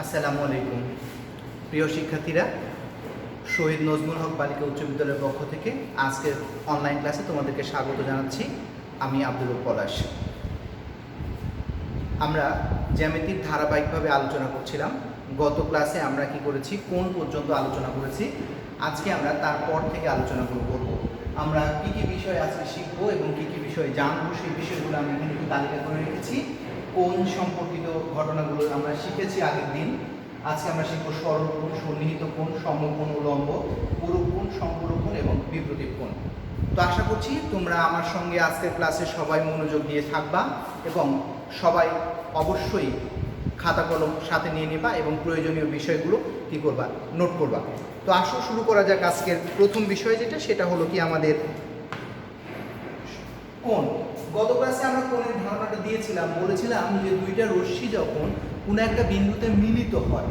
আসসালামু আলাইকুম প্রিয় শিক্ষার্থীরা, শহীদ নজমুল হক বালিকা উচ্চ বিদ্যালয়ের পক্ষ থেকে আজকের অনলাইন ক্লাসে তোমাদেরকে স্বাগত জানাচ্ছি। আমি আব্দুল পলাশ। আমরা জ্যামিতিক ধারাবাহিকভাবে আলোচনা করছিলাম। গত ক্লাসে আমরা কি করেছি, কোণ পর্যন্ত আলোচনা করেছি। আজকে আমরা তারপর থেকে আলোচনা করব আমরা কী কী বিষয় আজকে শিখবো এবং কী কী বিষয় জানবো। সেই বিষয়গুলো আমি এখানে একটু তালিকা করে রেখেছি। কোণ সম্পর্কিত ঘটনাগুলো আমরা শিখেছি আগের দিন। আজকে আমরা শিখবো সরল কোণ, সন্নিহিত কোণ, সমকোণ, উলম্ব, পুরু কোণ, সম্পূরক কোণ এবং বিপরীত কোণ। তো আশা করছি তোমরা আমার সঙ্গে আজকের ক্লাসে সবাই মনোযোগ দিয়ে থাকবা এবং সবাই অবশ্যই খাতা কলম সাথে নিয়ে নেবা এবং প্রয়োজনীয় বিষয়গুলো কি করবা, নোট করবা। তো আসো শুরু করা যাক আজকের প্রথম বিষয়, যেটা সেটা হলো কি আমাদের কোণ। গত ক্লাসে আমরা কোণের ধারণাটা দিয়েছিলাম, বলেছিলাম যে দুইটা রশ্মি যখন কোনো একটা বিন্দুতে মিলিত হয়,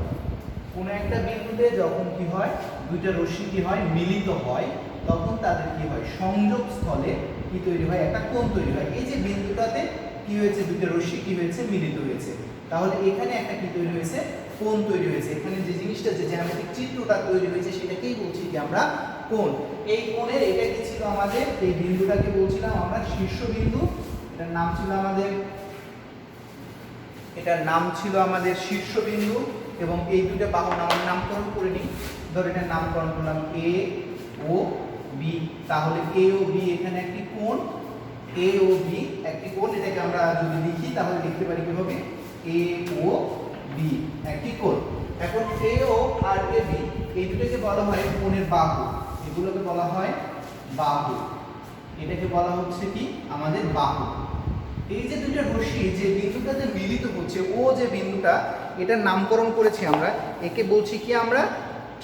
কোনো একটা বিন্দুতে যখন কি হয়, দুইটা রশ্মি কি হয়, মিলিত হয়, তখন তাদের কি হয়, সংযোগ স্থলে কি তৈরি হয়, একটা কোণ তৈরি হয়। এই যে বিন্দুটাতে কি হয়েছে, দুইটা রশ্মি কি হয়েছে, মিলিত হয়েছে, তাহলে এখানে একটা কি তৈরি হয়েছে, কোণ তৈরি হয়েছে। এখানে যে জিনিসটা, যে জ্যামিতিক চিত্রটা তৈরি হয়েছে, সেটাকেই বলছি কি আমরা কোণ। এই কোণের এটা কি ছিল আমাদের, এই বিন্দুটাকে বলছিলাম আমরা শীর্ষবিন্দু। এটার নাম ছিল আমাদের শীর্ষবিন্দু। এবং এই দুটো বাহুর নামকরণ করে নিই। ধর এটার নামকরণ করলাম এ ও বি। তাহলে এ ও বি এখানে একটি কোণ, এ ও বি একটি কোণ। এটাকে আমরা যদি লিখি তাহলে লিখতে পারি কিভাবে, এ ও বি একটি কোণ। এখন এ ও আর এ বি এই দুটোকে বলা হয় কোণের বাহু। এগুলোকে বলা হয় বাহু। এটাকে বলা হচ্ছে কি আমাদের বাহু। এই যে দুইটা রশ্মি যে বিন্দুটাতে মিলিত হচ্ছে, ও যে বিন্দুটা, এটার নামকরণ করেছি আমরা, একে বলছি কি আমরা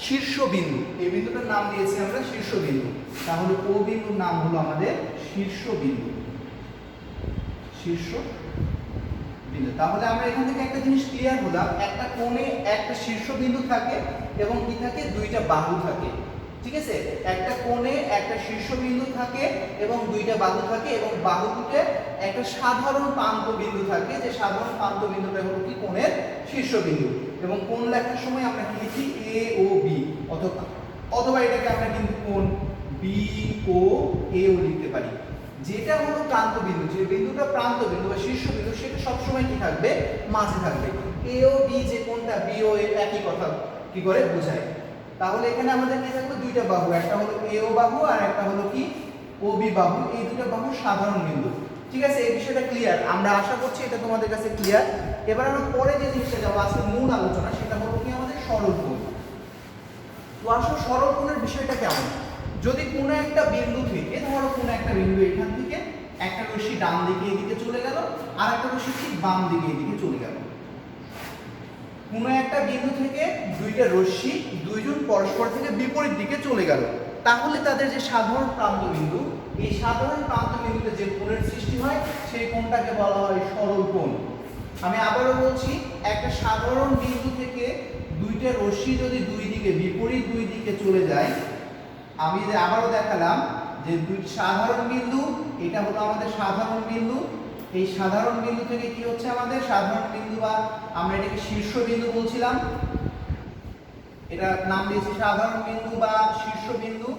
শীর্ষবিন্দু। এই বিন্দুটার নাম দিয়েছি আমরা শীর্ষবিন্দু। তাহলে ও বিন্দুর নাম হলো আমাদের শীর্ষবিন্দু। শীর্ষবিন্দু। তাহলে আমরা এখান থেকে একটা জিনিস ক্লিয়ার হলাম, একটা কোণে একটা শীর্ষবিন্দু থাকে এবং কি থাকে, দুইটা বাহু থাকে। ঠিক আছে, একটা কোণে একটা শীর্ষবিন্দু থাকে এবং দুইটা বাহু থাকে, এবং বাহু দুটো একটা সাধারণ প্রান্ত বিন্দু থাকে, যে সাধারণ প্রান্ত বিন্দুটা হলো কি কোণের শীর্ষবিন্দু। এবং কোণ লেখার সময় আমরা কি লিখি, এ ও বি, অথবা এটাকে আমরা কিন্তু কোণ বি ও এ ও লিখতে পারি। যেটা হলো প্রান্ত বিন্দু, যে বিন্দুটা প্রান্ত বিন্দু বা শীর্ষবিন্দু, সেটা সবসময় কি থাকবে, মাঝে থাকবে। এ ও বি যে কোণটা, বি ও এ একই কথা কি করে বোঝায়। তাহলে এখানে আমাদের কি থাকবে, দুইটা বাহু, একটা হলো এ ও বাহু আর একটা হলো কি ও বি বাহু। এই দুটো বাহু সাধারণ বিন্দু। ঠিক আছে, এই বিষয়টা ক্লিয়ার। আমরা আশা করছি এটা তোমাদের কাছে ক্লিয়ার। এবার আমরা পরে যে জিনিসটা যাবো, আজকে মূল আলোচনা, সেটা হলো কি আমাদের সরল কোণ। তো আসলে সরল কোণের বিষয়টা কেমন, যদি কোনো একটা বিন্দু থেকে, ধরো কোনো একটা বিন্দু এখান থেকে একটা রশ্মি ডান দিকে এদিকে চলে গেল, আর একটা রশ্মি ঠিক বাম দিকে এদিকে চলে গেল। কোনো একটা বিন্দু থেকে দুইটা রশ্মি দুইজন পরস্পর থেকে বিপরীত দিকে চলে গেল, তাহলে তাদের যে সাধারণ প্রান্ত বিন্দু, এই সাধারণ প্রান্ত বিন্দুতে যে কোণের সৃষ্টি হয়, সেই কোণটাকে বলা হয় সরল কোণ। আমি আবারও বলছি, একটা সাধারণ বিন্দু থেকে দুইটা রশ্মি যদি দুই দিকে বিপরীত দুই দিকে চলে যায়, আমি আবারও দেখালাম যে দুই সাধারণ বিন্দু, এটা হলো আমাদের সাধারণ বিন্দু। এই সাধারণ বিন্দু থেকে কি হচ্ছে, আমাদের সাধারণ বিন্দু বা আমরা এটাকে শীর্ষবিন্দু বলছিলাম, এটা নাম দিয়েছি সাধারণ বিন্দু বা শীর্ষবিন্দু।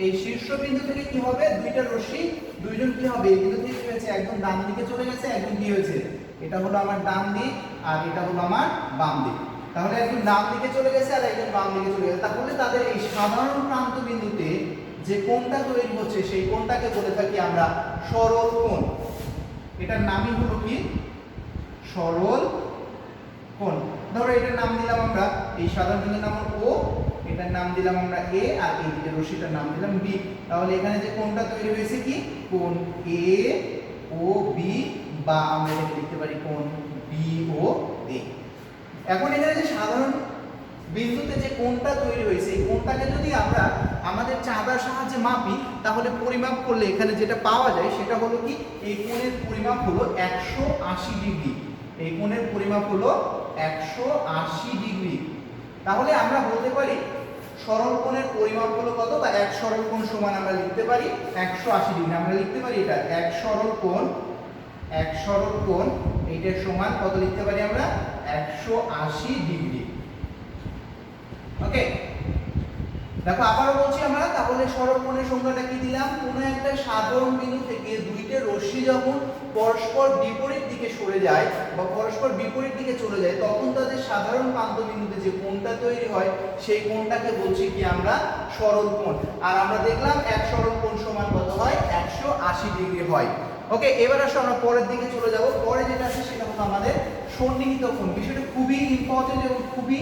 এই শীর্ষবিন্দু থেকে কি হবে, দুইটা রশ্মি দুইজন কি হবে, এই বিন্দু থেকে কি হয়েছে, একদম ডান দিকে চলে গেছে, একদম কি হয়েছে, এটা হলো আমার ডান দিক আর এটা হলো আমার বাম দিক। তাহলে একজন ডান দিকে চলে গেছে আর একজন বাম দিকে চলে গেছে, তাহলে তাদের এই সাধারণ প্রান্ত বিন্দুতে যে কোণটা তৈরি হচ্ছে, সেই কোণটাকে বলে থাকি আমরা সরল কোণ। এটার নামই হলো কি সরল কোণ। ধরো এটার নাম দিলাম আমরা, এই সাধারণ বিন্দুর নাম হলো ও, এটার নাম দিলাম আমরা এ, আর এই দিকে রশ্মিটার নাম দিলাম বি। তাহলে এখানে যে কোণটা তৈরি হয়েছে কি, কোণ এ ও বি, বা আমরা এটাকে লিখতে পারি কোণ বি ও এ। এখন এখানে যে সাধারণ বিন্দুতে যে কোণটা তৈরি হয়েছে, এই কোণটাকে যদি আমরা আমাদের চাঁদার সাহায্যে মাপি, তাহলে পরিমাপ করলে এখানে যেটা পাওয়া যায় সেটা হলো কি, এই কোণের পরিমাপ হলো 180 ডিগ্রি। এই কোণের পরিমাপ হলো 180 ডিগ্রি। তাহলে আমরা বলতে পারি সরল কোণের পরিমাপ হলো কত, বা এক সরল কোণ সমান আমরা লিখতে পারি 180 ডিগ্রি। আমরা লিখতে পারি এটা এক সরল কোণ এইটার সমান কত লিখতে পারি আমরা, 180 ডিগ্রি। ওকে, দেখো আবারও বলছি আমরা, তাহলে সরল কোণের সংজ্ঞাটা কি দিলাম? কোনো একটা সাধারণ বিন্দু থেকে দুইটা রশ্মি যখন পরস্পর বিপরীত দিকে সরে যায় বা পরস্পর বিপরীত দিকে চলে যায়, তখন তাদের সাধারণ প্রান্ত বিন্দুতে যে কোণটা তৈরি হয় সেই কোণটাকে বলছি কি আমরা? সরল কোণ। আর আমরা দেখলাম এক সরল কোণ সমান কত হয়? 180 ডিগ্রি হয়। ওকে, এবার আসলে আমরা পরের দিকে চলে যাব। পরে যেটা আছে সেটা হলো আমাদের সন্নিহিত কোণ। বিষয়টা খুবই ইম্পর্টেন্ট এবং খুবই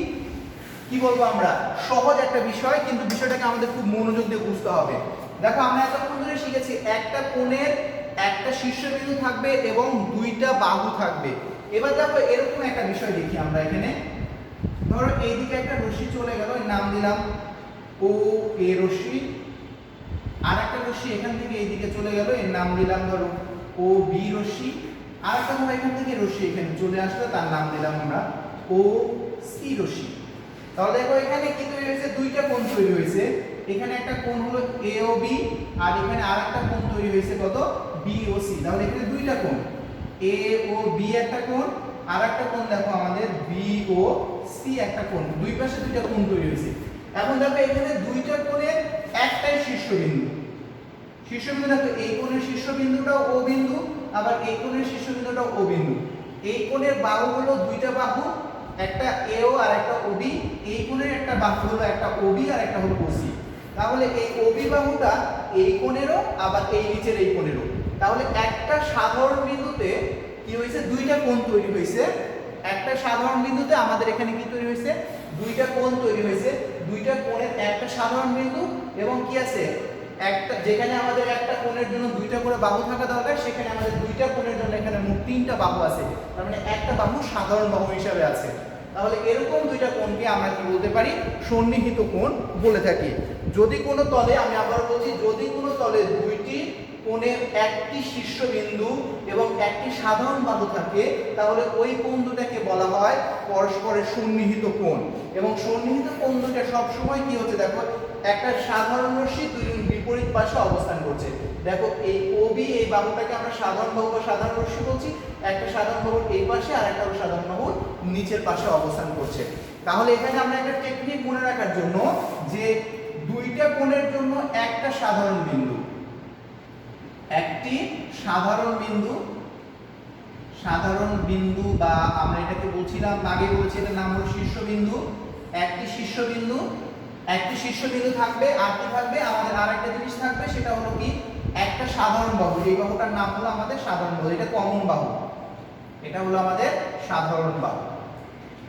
কি বলবো আমরা সহজ একটা বিষয়, কিন্তু বিষয়টাকে আমাদের খুব মনোযোগ দিয়ে বুঝতে হবে। দেখো আমরা এতক্ষণ ধরে শিখেছি একটা কোণের একটা শীর্ষবিন্দু থাকবে এবং দুইটা বাহু থাকবে। এবার দেখো এরকম একটা বিষয় দেখি আমরা এখানে। ধরো এইদিকে একটা রশ্মি চলে গেল, এর নাম দিলাম ও এ রশ্মি। আর একটা রশ্মি এখান থেকে এইদিকে চলে গেল, এর নাম দিলাম ধরো ও বি রশ্মি। আর একটা ধরো এখান থেকে রশ্মি এখানে চলে আসলো, তার নাম দিলাম আমরা ও সি রশ্মি। তাহলে দেখো এখানে কি তৈরি হয়েছে? দুইটা কোণ তৈরি হয়েছে। এখানে একটা কোণ হলো এ ও বি, আর এখানে আরেকটা কোণ তৈরি হয়েছে কত? বি ও সি। তাহলে এখানে দুইটা কোণ, এ ও বি একটা কোণ, আর একটা কোণ দেখো আমাদের বি ও সি একটা কোণ। দুই পাশে দুইটা কোণ তৈরি হয়েছে। এখন দেখো এখানে দুইটা কোণের একটাই শীর্ষবিন্দু। শীর্ষবিন্দু দেখো এই কোণের শীর্ষবিন্দুটাও ও বিন্দু, আবার এই কোণের শীর্ষবিন্দুটাও ও বিন্দু। এই কোণের বাহু হলো দুইটা বাহু, একটা এও আর একটা ওবি। এই কোণের একটা বাহু হলো একটা ওবি আর একটা হলো ওসি। তাহলে এই ওবি বাহুটা এই কোণেরও, আবার এই নিচের এই কোণেরও। তাহলে একটা সাধারণ বিন্দুতে কি হয়েছে? দুইটা কোণ তৈরি হয়েছে। একটা সাধারণ বিন্দুতে আমাদের এখানে কি তৈরি হয়েছে? দুইটা কোণ তৈরি হয়েছে। দুইটা কোণের একটা সাধারণ বিন্দু এবং কি আছে? একটা যেখানে আমাদের একটা কোণের জন্য দুইটা করে বাহু থাকা দরকার, সেখানে আমাদের দুইটা কোণের জন্য এখানে মোট তিনটা বাহু আছে। তার মানে একটা বাহু সাধারণ বাহু হিসাবে আছে। তাহলে এরকম দুইটা কোণকে আমরা কি বলতে পারি? সন্নিহিত কোণ বলে থাকি। যদি কোনো তলে, আমি আবার বলছি, যদি কোনো তলে দুইটি কোণের একটি শীর্ষবিন্দু এবং একটি সাধারণ বাহু থাকে, তাহলে ওই কোণ দুটাকে বলা হয় পরস্পরের সন্নিহিত কোণ। এবং সন্নিহিত কোণ দুটা সবসময় কি হচ্ছে? দেখো একটা সাধারণ রশ্মি দুই বিপরীত পাশে অবস্থান করছে। দেখো এই ওবি এই বাহুটাকে আমরা সাধারণ বাহু বা সাধারণ রশ্মি বলছি। একটা সাধারণ বাহুর এই পাশে আর একটা সাধারণ বাহুর নিচের পাশে অবস্থান করছে। তাহলে এখানে আমরা একটা টেকনিক মনে রাখার জন্য, যে দুইটা কোণের জন্য একটা সাধারণ বিন্দু, একটি সাধারণ বিন্দু বা আমরা এটাকে বলছিলাম আগে বলছি, এটার নাম হলো শীর্ষবিন্দু। একটি শীর্ষবিন্দু থাকবে। আর কি থাকবে? আমাদের আরেকটা জিনিস থাকবে, সেটা হলো কি? একটা সাধারণ বাহু। এই বাহুটার নাম হলো আমাদের সাধারণ বাহু। এটা কমন বাহু, এটা হলো আমাদের সাধারণ বাহু।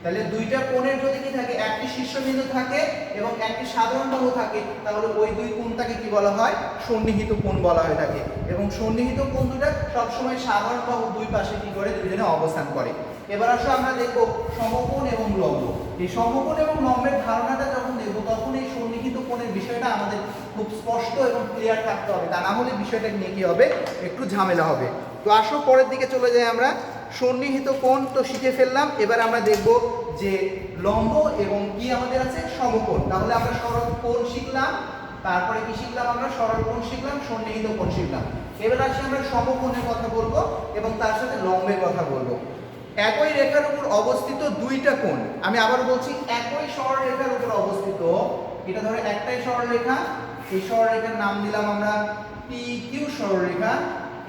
তাহলে দুইটা কোণের যদি কি থাকে? একটি শীর্ষবিন্দু থাকে এবং একটি সাধারণ বাহু থাকে, তাহলে ওই দুই কোণটাকে কি বলা হয়? সন্নিহিত কোণ বলা হয়ে থাকে। এবং সন্নিহিত কোণ দুটো সবসময় সাধারণ বাহু দুই পাশে কি করে? দুইজনে অবস্থান করে। এবার আসলে আমরা দেখব সমকোণ এবং লম্ব। এই সমকোণ এবং লম্বের ধারণাটা যখন দেখব, তখন এই সন্নিহিত কোণের বিষয়টা আমাদের খুব স্পষ্ট এবং ক্লিয়ার থাকতে হবে। তা না হলে বিষয়টা নিয়ে কি হবে? একটু ঝামেলা হবে। তো আসো পরের দিকে চলে যাই আমরা। সন্নিহিত কোণ তো শিখে ফেললাম। এবার আমরা দেখব যে লম্ব এবং কি আমাদের আছে? সমকোণ। তাহলে আমরা সরল কোণ শিখলাম, তারপরে কি শিখলাম? আমরা সরল কোণ শিখলাম, সন্নিহিত কোণ শিখলাম। এবার আসি আমরা সমকোণের কথা বলবো এবং তার সাথে লম্বের কথা বলবো। একই রেখার উপর অবস্থিত দুইটা কোণ, আমি আবার বলছি, একই সরলরেখার উপর অবস্থিত, এটা ধরো একটাই সরলরেখা। এই সরলরেখার নাম দিলাম আমরা পি কিউ সরলরেখা।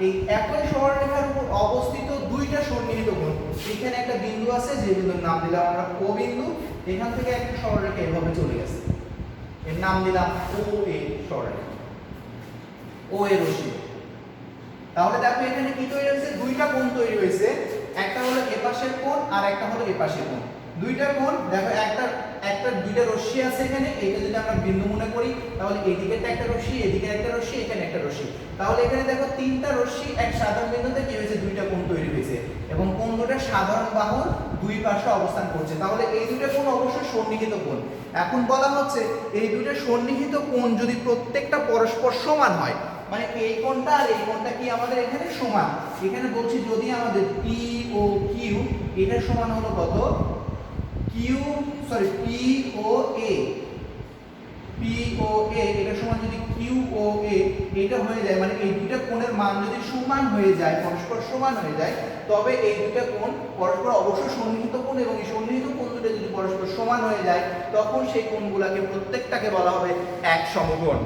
এই একই সরলরেখার উপর অবস্থিত দুইটা সন্নিহিত কোণ। এখানে একটা বিন্দু আছে, যে বিন্দুর নাম দিলাম আমরা ও বিন্দু। এখান থেকে একটা সরলরেখা এভাবে চলে গেছে, এর নাম দিলাম ও এ সরলরেখা, ও এ রশ্মি। তাহলে দেখো এখানে কি তৈরি হয়েছে? দুইটা কোণ তৈরি হয়েছে। একটা হলো এ পাশের কোণ আর একটা হলো এ পাশের কোণ। দুইটা কোণ দেখো, দুইটা রশ্মি আছে এখানে। এটা যদি আমরা বিন্দু মনে করি, তাহলে এদিকে একটা রশ্মি, এদিকে একটা রশ্মি, এখানে একটা রশ্মি। তাহলে এখানে দেখো তিনটা রশ্মি এক সাধারণ বিন্দুতে কি হয়েছে? দুইটা কোণ তৈরি হয়েছে এবং কোণ দুটো সাধারণ বাহুর দুই পাশে অবস্থান করছে। তাহলে এই দুইটা কোণ অবশ্যই সন্নিহিত কোণ। এখন বলা হচ্ছে এই দুইটা সন্নিহিত কোণ যদি প্রত্যেকটা পরস্পর সমান হয়, মানে এই কোণটা আর এই কোণটা কি আমাদের এখানে সমান। এখানে বলছি যদি আমাদের পি ও কিউ এটা সমান হলো কত? পি ও এ। POA এটা সমান যদি QOA এটা হয়ে যায়, মানে এই দুইটা কোণের মান যদি সমান হয়ে যায়, পরস্পর সমান হয়ে যায়, তবে এই দুইটা কোণ পরস্পর অবশ্যই সন্নিহিত কোণ, এবং এই সন্নিহিত কোণ দুটো যদি পরস্পর সমান হয়ে যায় তখন সেই কোণগুলোকে প্রত্যেকটাকে বলা হবে এক সমকোণ।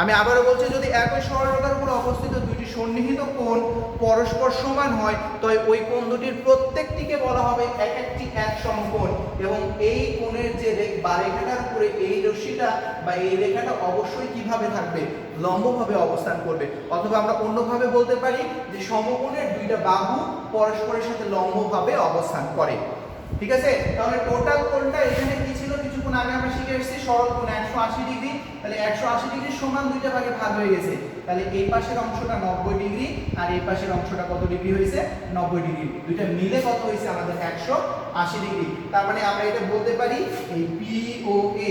আমি আবারও বলছি, যদি একই সরলরেখার উপর অবস্থিত দুইটি সন্নিহিত কোণ পরস্পর সমান হয় তবে ওই কোণ দুটির প্রত্যেকটিকে বলা হবে এক একটি এক সমকোণ, এবং এই কোণের যে রেখাটার উপরে এই রশ্মিটা বা এই রেখাটা অবশ্যই কিভাবে থাকবে, লম্বভাবে অবস্থান করবে। অথবা আমরা অন্যভাবে বলতে পারি যে সমকোণের দুইটা বাহু পরস্পরের সাথে লম্বভাবে অবস্থান করে। ঠিক আছে, তাহলে টোটাল কোণটা এখানে কি ছিল, কিছুক্ষণ আগে আমরা শিখে এসেছি সরল কোণ 180 ডিগ্রি। তাহলে 180 ডিগ্রি সমান দুইটা ভাগে ভাগ হয়ে গেছে, তাহলে এই পাশের অংশটা 90 ডিগ্রি আর এই পাশের অংশটা কত ডিগ্রি হয়েছে, 90 ডিগ্রি। দুইটা মিলে কত হয়েছে আমাদের 180 ডিগ্রি। তার মানে আমরা এটা বলতে পারি এই POA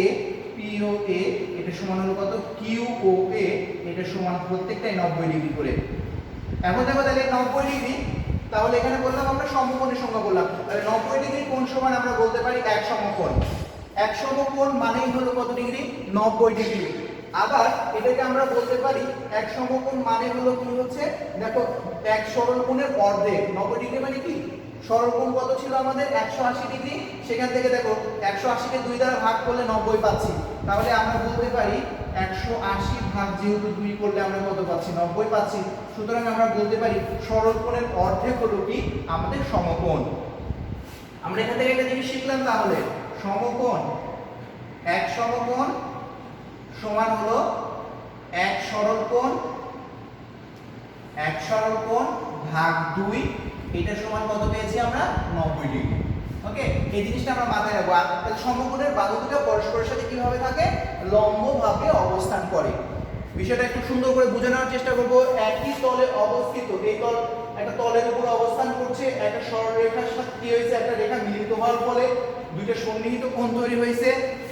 এটা সমান হলো কত, QOA এটা সমান প্রত্যেকটাই 90 ডিগ্রি করে। এখন দেখো তাহলে 90 ডিগ্রি, তাহলে এখানে বললাম আমরা সমকোণের সংজ্ঞা বললাম, তাহলে 90 ডিগ্রি কোণ সমান আমরা বলতে পারি এক সমকোণ। এক সমকোণ মানেই হলো কত ডিগ্রি, 90 ডিগ্রি। আবার এটাকে আমরা বলতে পারি এক সমকোণ মানে হলো কি হচ্ছে, দেখো এক সরল কোণের অর্ধেক। 90 ডিগ্রি মানে কি, সরল কোণ কত ছিল আমাদের 180 ডিগ্রি, সেখান থেকে দেখো 180 কে 2 দ্বারা ভাগ করলে 90 পাচ্ছি। তাহলে আমরা বলতে পারি 180 ভাগ যেহেতু 2 করলে আমরা কত পাচ্ছি, 90 পাচ্ছি। সুতরাং আমরা বলতে পারি সরল কোণের অর্ধেক হলো কি আমাদের সমকোণ। আমরা এখান থেকে একটা জিনিস শিখলাম, তাহলে সমকোণ, এক সমকোণ সমান হলো এক সরল কোণ, এক সরল কোণ ভাগ 2, এটা সমান কত পেয়েছি আমরা, 90 ডিগ্রি। ওকে, এই জিনিসটা আমরা মাথায় রাখবো। তাহলে সমকোণের বাহু দুটো পরস্পরের সাথে কিভাবে থাকে, লম্বভাবে অবস্থান করে। বিষয়টা একটু সুন্দর করে বুঝে নেওয়ার চেষ্টা করব। একই তলে অবস্থিত, এই তল একটা তলের উপর অবস্থান করছে, একটা সরলরেখার সাথে কি হয়েছে, একটা রেখা মিলিত হওয়ার ফলে দুইটা সন্নিহিত কোণ তৈরি হয়েছে।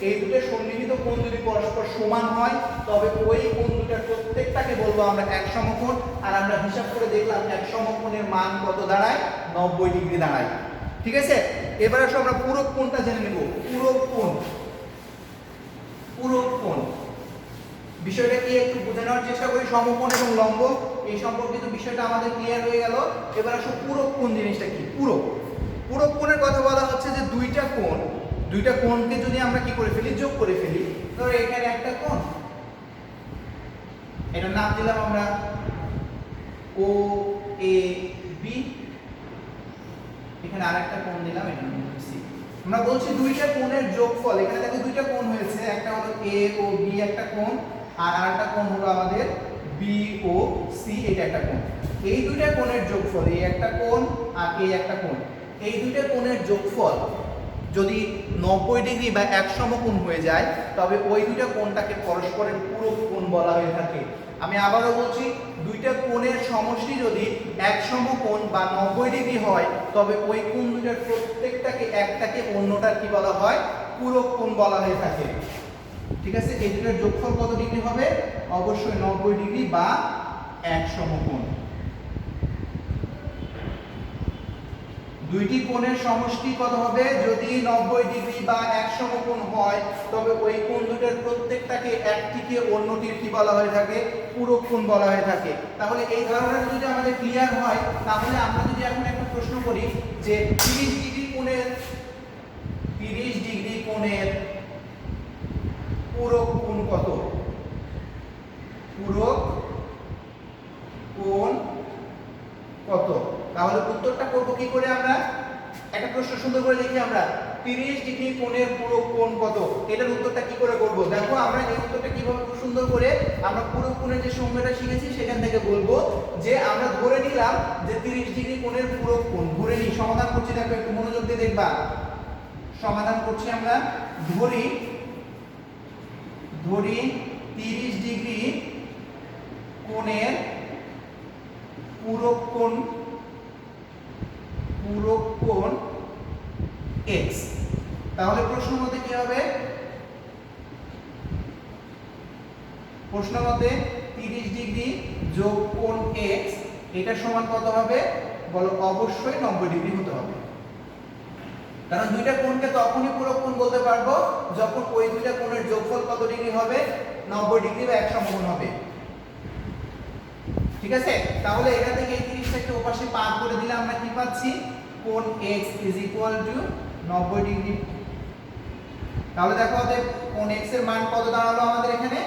এই দুটো সন্নিহিত কোণ যদি পরস্পর সমান হয় তবে ওই কোণ দুটার প্রত্যেকটাকে বলবো আমরা এক সমকোণ। আর আমরা হিসাব করে দেখলাম এক সমকোণের মান কত দাঁড়ায়, 90 ডিগ্রি দাঁড়ায়। ঠিক আছে, এবার আসলে আমরা পূরক কোণটা জেনে নেব। পূরক কোণ, পূরক কোণ বিষয়টা কি একটু বুঝে নেওয়ার চেষ্টা করি। সমকোণ এবং লম্ব এই সম্পর্কিত বিষয়টা আমাদের ক্লিয়ার হয়ে গেল। এবার আসলে পূরক কোণ জিনিসটা কি। পূরক কোণের কথা বলা হচ্ছে যে দুইটা কোণকে যদি আমরা কি করে ফেলি, যোগ করে ফেলি। ধরো এখানে একটা কোণ, এটার নাম দিলাম আমরা OAB, এখানে আরেকটা কোণ দিলাম, এটা নাম C। আমরা বলছি দুইটা কোণের যোগফল, এখানে দেখো দুইটা কোণ হয়েছে, একটা হলো AOB একটা কোণ, আর আরেকটা কোণ হলো আমাদের BOC, এটা একটা কোণ। এই দুইটা কোণের যোগফল, এই একটা কোণ আর এই একটা কোণ, এই দুইটা কোণের যোগফল যদি 90 ডিগ্রি বা এক সমকোণ হয়ে যায় তবে ওই দুইটা কোণটাকে পরস্পরের পূরক কোণ বলা হয়ে থাকে। আমি আবারও বলছি, দুইটা কোণের সমষ্টি যদি এক সমকোণ বা 90 ডিগ্রি হয় তবে ওই কোণ দুটার প্রত্যেকটাকে একটাকে অন্যটার কি বলা হয়, পূরক কোণ বলা হয়ে থাকে। ঠিক আছে, এই দুটোর যোগফল কত ডিগ্রি হবে, অবশ্যই 90 ডিগ্রি বা এক সমকোণ। দুইটি কোণের সমষ্টি কত হবে, যদি 90 ডিগ্রি বা এক সমকোণ হয় তবে ওই কোণ দুটোর প্রত্যেকটাকে একটিকে অন্যটির কি বলা হয়ে থাকে, পূরক কোণ বলা হয়ে থাকে। তাহলে এই ধারণাটা যদি আমাদের ক্লিয়ার হয় তাহলে আমরা যদি এখন একটা প্রশ্ন করি যে 30 ডিগ্রি কোণের পূরক কোণ কত, পূরক কোণ কত, তাহলে উত্তরটা করব কি করে, আমরা একটা প্রশ্ন সুন্দর করে লিখি আমরা 30 ডিগ্রি কোণের পূরক কোণ কত, এটার উত্তরটা কি করে করব। দেখো আমরা এই উত্তরটা কিভাবে খুব সুন্দর করে আমরা পূরক কোণের যে সংজ্ঞাটা শিখেছি সেখান থেকে বলবো যে আমরা ধরে নিলাম যে 30 ডিগ্রি কোণের পূরক কোণ, ধরে নিই, সমাধান করছি, দেখো একটু মনোযোগ দিয়ে দেখবা, সমাধান করছি আমরা। ধরি 30 ডিগ্রি কোণের পূরক কোণ x, তাহলে প্রশ্ন মতে কি হবে, প্রশ্ন মতে 30 ডিগ্রি যোগ কোণ x এটা সমান কত হবে বলো, অবশ্যই 90 ডিগ্রি হতে হবে। কারণ দুইটা কোণকে তখনই পূরক কোণ বলতে পারবো যখন ওই দুইটা কোণের যোগফল কত ডিগ্রি হবে, 90 ডিগ্রি বা 1 সমকোণ হবে। ঠিক আছে, তাহলে এখান থেকে এই 30টাকে ওপাশে পার করে দিলে আমরা কি পাচ্ছি, কোণ x = 90 ডিগ্রি। তাহলে দেখো আমাদের কোণ x এর মান কত দাঁড়ালো আমাদের এখানে,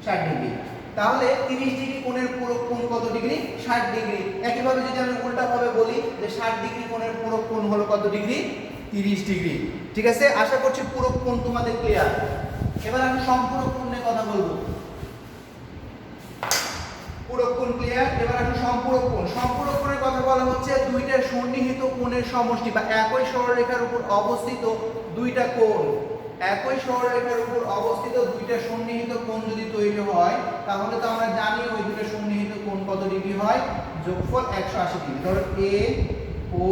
60 ডিগ্রি। তাহলে 30 ডিগ্রি কোণের পূরক কোণ কত ডিগ্রি, 60 ডিগ্রি। একইভাবে যদি আমি উল্টাভাবে বলি যে 60 ডিগ্রি কোণের পূরক কোণ হলো কত ডিগ্রি, 30 ডিগ্রি। ঠিক আছে, আশা করছি পূরক কোণ তোমাদের ক্লিয়ার। এবার আমি সম্পূরক কোণ নিয়ে কথা বলবো। পূরক কোণ ক্লিয়ার, এবার আসলে সম্পূরক কোণ। সম্পূরক কোণের কথা বলা হচ্ছে দুইটা সন্নিহিত কোণের সমষ্টি বা একই সরলরেখার উপর অবস্থিত দুইটা কোণ। একই সরলরেখার উপর অবস্থিত দুইটা সন্নিহিত কোণ যদি তৈরি হয় তাহলে তো আমরা জানি ওই দুইটা সন্নিহিত কোণ কত ডিগ্রি হয়, যোগফল 180 ডিগ্রি। ধরো এ ও,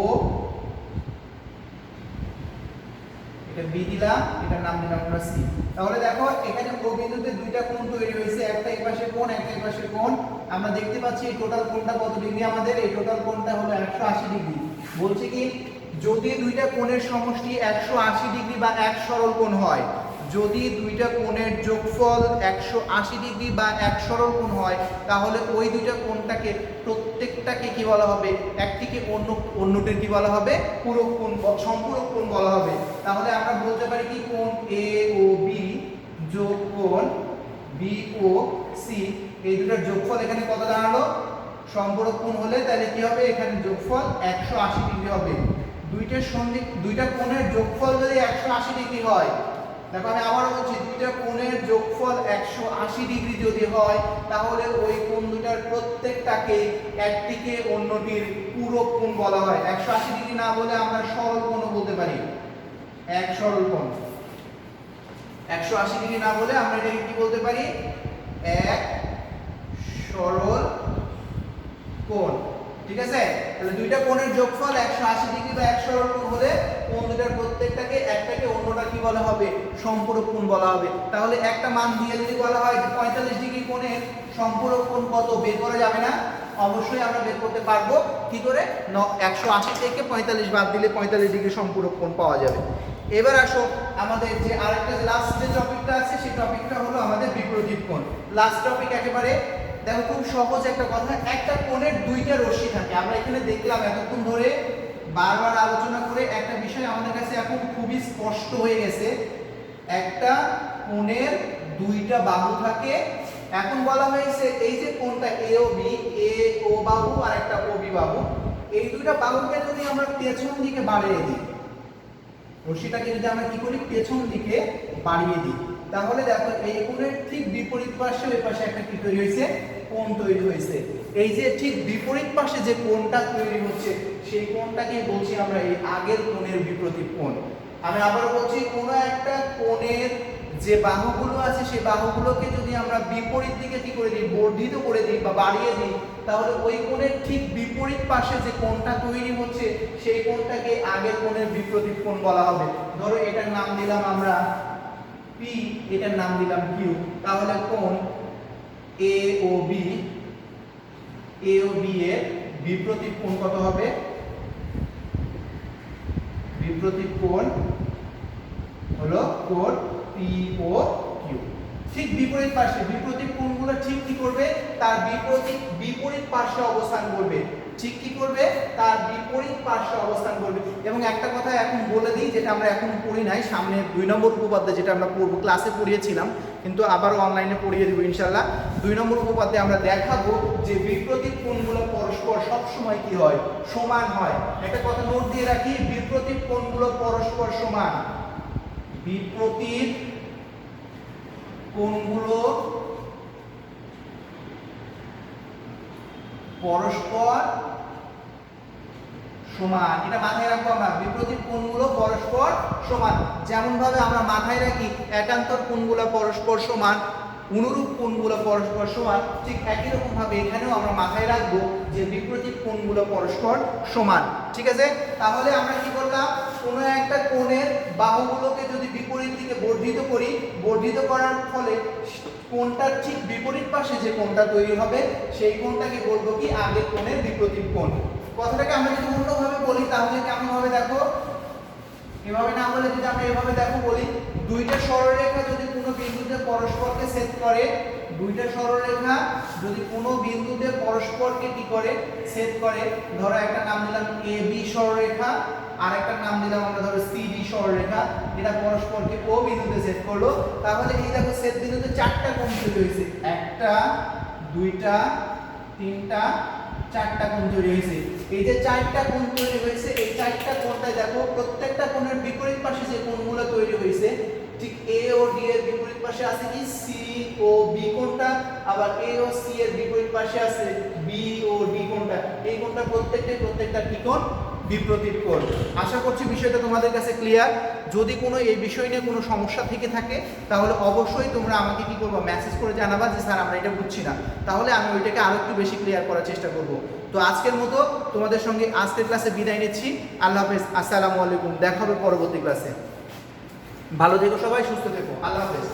এটা বি দিলাম, এটার নাম দিলাম আমরা সি। তাহলে দেখো এখানে ও বিন্দুতে দুইটা কোণ তৈরি হয়েছে, একটা এই পাশে কোণ, একটা এই পাশে কোণ। আমরা দেখতে পাচ্ছি এই টোটাল কোণটা কত ডিগ্রি, আমাদের এই টোটাল কোণটা হলো 180 ডিগ্রি। বলছে কি যদি দুইটা কোণের সমষ্টি 180 ডিগ্রি বা এক সরল কোণ হয়, যদি দুইটা কোণের যোগফল 180 ডিগ্রি বা এক সরল কোণ হয় তাহলে ওই দুইটা কোণটাকে প্রত্যেকটাকে কি বলা হবে, একটিকে অন্যটির কি বলা হবে, পূরক কোণ, সম্পূরক কোণ বলা হবে। তাহলে আমরা বলতে পারি কি কোণ এ ও বি যোগ কোণ বি ও সি, এই দুটার যোগফল এখানে কত দাঁড়ালো, সম্পূরক কোণ হলে তাহলে কি হবে, এখানে যোগফল 180 ডিগ্রি হবে। দুইটা কোণের যোগফল যদি 180 ডিগ্রি হয়, দেখো আমি আবারও বলছি দুইটা কোণের যোগফল 180 ডিগ্রি যদি হয় তাহলে ওই কোণ দুটার প্রত্যেকটাকে একটিকে অন্যটির পূরক কোণ বলা হয়। 180 ডিগ্রি না বলে আমরা সরল কোণও বলতে পারি, এক সরল কোণ। 180 ডিগ্রি না বলে আমরা এটাকে কি বলতে পারি, এক সরল কোণ। ঠিক আছে, তাহলে দুইটা কোণের যোগফল 180 ডিগ্রি বা এক সরল কোণ হলে কোণ দুটার প্রত্যেকটাকে একটাকে অন্যটা কি বলা হবে, সম্পূরক কোণ বলা হবে। তাহলে একটা মান দিয়ে যদি বলা হয় যে 45 ডিগ্রি কোণের সম্পূরক কোণ কত, বের করা যাবে না? অবশ্যই আমরা বের করতে পারবো। কি করে, 180 থেকে 45 বাদ দিলে 45 ডিগ্রি সম্পূরক কোণ পাওয়া যাবে। এবার আসো আমাদের যে আরেকটা লাস্ট যে টপিকটা আছে সেই টপিকটা হলো আমাদের বিপরীত কোণ। লাস্ট টপিক একেবারে। দেখো খুব সহজ একটা কথা, একটা কোণের দুইটা রশ্মি থাকে। আমরা এখানে দেখলাম এতক্ষণ ধরে বারবার আলোচনা করে একটা বিষয় আমাদের কাছে এখন খুবই স্পষ্ট হয়ে গেছে, একটা কোণের দুইটা বাহু থাকে। এখন বলা হয়েছে এই যে কোণটা এ ও বি, এ ও বাহু আর একটা ও বি বাহু, এই দুইটা বাহুকে যদি আমরা পেছন দিকে বাড়িয়ে দিই, রশ্মিটাকে যদি আমরা কি করি, পেছন দিকে বাড়িয়ে দিই, তাহলে দেখো এই কোণের ঠিক বিপরীত পাশে ওই পাশে একটা কি তৈরি হয়েছে, কোণ তৈরি হয়েছে। এই যে ঠিক বিপরীত পাশে যে কোণটা তৈরি হচ্ছে সেই কোণটাকে বলছি আমরা এই আগের কোণের বিপরীত কোণ। আমি আবার বলছি কোনো একটা কোণের যে বাহুগুলো আছে সেই বাহুগুলোকে যদি আমরা বিপরীত দিকে কি করে দিই, বর্ধিত করে দিই বা বাড়িয়ে দিই, তাহলে ওই কোণের ঠিক বিপরীত পাশে যে কোণটা তৈরি হচ্ছে সেই কোণটাকে আগের কোণের বিপরীত কোণ বলা হবে। ধরো এটার নাম দিলাম আমরা পি, এটার নাম দিলাম কিউ। তাহলে কোণ এ ও বি, এ ও বি এর বিপরীত কোণ কত হবে, বিপরীত কোণ হলো কোণ পি ও কিউ। ঠিক বিপরীত পাশে বিপরীত কোণগুলো ঠিক কি করবে, তার বিপরীত পার্শ্বে অবস্থান করবে। ঠিক কি করবে, তার বিপরীত পার্শ্বে অবস্থান করবে। এবং একটা কথা এখন বলে দিই, যেটা আমরা এখন পড়ি নাই, সামনে 2 নম্বর উপপাদ্য যেটা আমরা পড়বো, ক্লাসে পড়িয়েছিলাম কিন্তু আবারও অনলাইনে পড়িয়ে দেবো ইনশাআল্লাহ। 2 নম্বর উপপাদ্যে আমরা দেখাবো যে বিপরীত কোণগুলো পরস্পর সব সময় কি হয়, সমান হয়। একটা কথা নোট দিয়ে রাখি, বিপরীত কোণগুলো পরস্পর সমান। বিপরীত কোণগুলো পরস্পর সমান, এটা মাথায় রাখবো আমরা। বিপরীত কোণগুলো পরস্পর সমান, যেমন ভাবে আমরা মাথায় রাখি একান্তর কোণগুলো পরস্পর সমান, অনুরূপ কোণগুলো পরস্পর সমান, ঠিক একই রকম ভাবে এখানেও আমরা মাথায় রাখবো যে বিপরীত কোণগুলো পরস্পর সমান। ঠিক আছে, তাহলে আমরা কি করলাম, কোনো একটা কোণের বাহুগুলোকে যদি বিপরীত দিকে বর্ধিত করি, বর্ধিত করার ফলে কোণটার ঠিক বিপরীত পাশে যে কোণটা তৈরি হবে সেই কোণটাকে বলবো কি, আগের কোণের বিপরীত কোণ। কথাটাকে আমরা যদি অন্যভাবে বলি তাহলে কেমন হবে, দেখো এভাবে না বলে যদি আমরা এভাবে দেখো বলি, দুইটা সরলরেখা যদি কোনো বিন্দুতে পরস্পরকে ছেদ করে, দুইটা সরলরেখা যদি কোনো বিন্দুতে পরস্পরকে কি করে ছেদ করে, ধরো একটা নাম দিলাম AB সরলরেখা, আর একটা নাম দিলাম আমরা ধরো CD সরলরেখা, এটা পরস্পরকে O বিন্দুতে ছেদ করলো, তাহলে এই দেখো ছেদ বিন্দুতে চারটা কোণ তৈরি হয়েছে, একটা দুইটা তিনটা চারটা কোণ তৈরি হয়েছে। এই যে চারটা কোণ তৈরি হয়েছে, এই চারটা কোণটায় দেখো প্রত্যেকটা কোণের বিপরীত পাশে যে কোণগুলো তৈরি হয়েছে, ঠিক A ও D এর বিপরীত পাশে আছে কি C ও B কোণটা, আবার A ও C এর বিপরীত পাশে আছে B ও D কোণটা। এই কোণটা প্রত্যেকটা কি কোণ? বিপরীত কোণ। আশা করছি বিষয়টা তোমাদের কাছে ক্লিয়ার। যদি কোনো এই বিষয় নিয়ে কোনো সমস্যা থেকে থাকে তাহলে অবশ্যই তোমরা আমাকে কি করবে, মেসেজ করে জানাবা যে স্যার আমরা এটা বুঝছি না, তাহলে আমি ওইটাকে আরো একটু বেশি ক্লিয়ার করার চেষ্টা করব। তো আজকের মতো তোমাদের সঙ্গে আজকের ক্লাসে বিদায় নিচ্ছি। আল্লাহ হাফেজ, আসসালামু আলাইকুম। দেখা হবে পরবর্তী ক্লাসে। ভালো থেকো সবাই, সুস্থ থেকো। আল্লাহ হাফেজ।